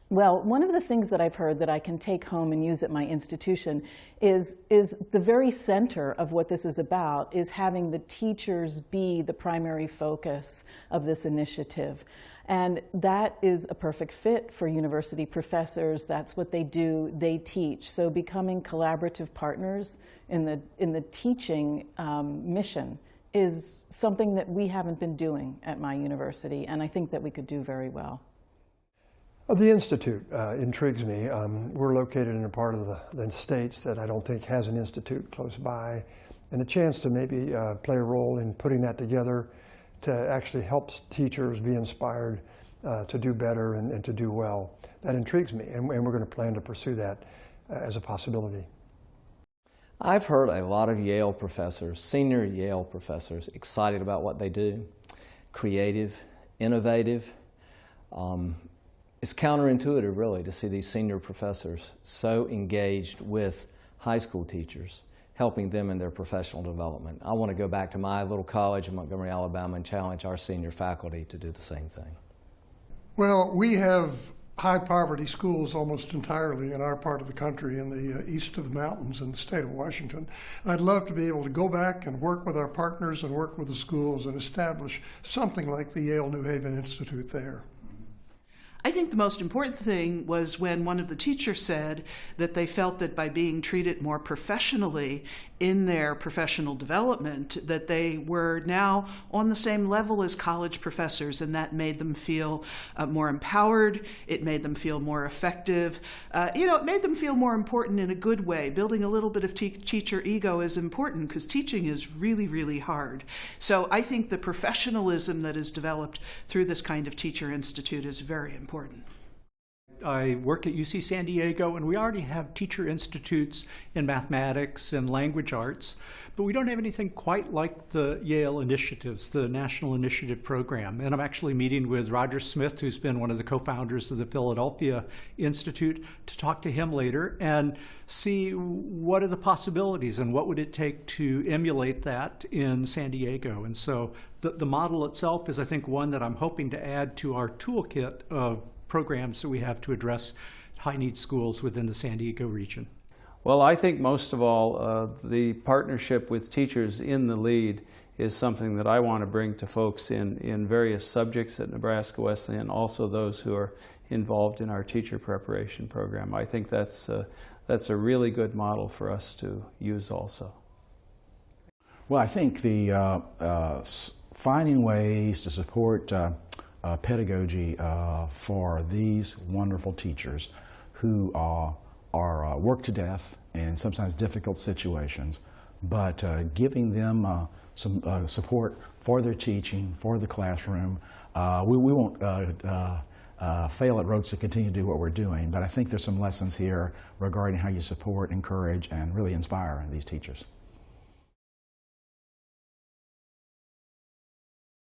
Well, one of the things that I've heard that I can take home and use at my institution is the very center of what this is about, is having the teachers be the primary focus of this initiative. And that is a perfect fit for university professors. That's what they do, they teach. So becoming collaborative partners in the teaching mission is something that we haven't been doing at my university, and I think that we could do very well. The Institute intrigues me. We're located in a part of the States that I don't think has an institute close by, and a chance to maybe play a role in putting that together to actually help teachers be inspired to do better and to do well. That intrigues me, and we're going to plan to pursue that as a possibility. I've heard a lot of Yale professors, senior Yale professors, excited about what they do, creative, innovative. It's counterintuitive, really, to see these senior professors so engaged with high school teachers, helping them in their professional development. I want to go back to my little college in Montgomery, Alabama, and challenge our senior faculty to do the same thing. Well, we have high poverty schools almost entirely in our part of the country, in the east of the mountains in the state of Washington. I'd love to be able to go back and work with our partners and work with the schools and establish something like the Yale New Haven Institute there. I think the most important thing was when one of the teachers said that they felt that by being treated more professionally in their professional development, that they were now on the same level as college professors, and that made them feel more empowered. It made them feel more effective. It made them feel more important in a good way. Building a little bit of teacher ego is important because teaching is really, really hard. So I think the professionalism that is developed through this kind of teacher institute is very important. I work at UC San Diego, and we already have teacher institutes in mathematics and language arts, but we don't have anything quite like the Yale initiatives, the National Initiative Program. And I'm actually meeting with Roger Smith, who's been one of the co-founders of the Philadelphia Institute, to talk to him later and see what are the possibilities and what would it take to emulate that in San Diego. And so the model itself is, I think, one that I'm hoping to add to our toolkit of programs that we have to address high-need schools within the San Diego region. Well, I think most of all, the partnership with teachers in the lead is something that I want to bring to folks in various subjects at Nebraska Wesleyan, also those who are involved in our teacher preparation program. I think that's a really good model for us to use also. Well, I think the finding ways to support pedagogy for these wonderful teachers who are worked to death in sometimes difficult situations, but giving them some support for their teaching, for the classroom. We won't fail at Rhodes to continue to do what we're doing, but I think there's some lessons here regarding how you support, encourage, and really inspire these teachers.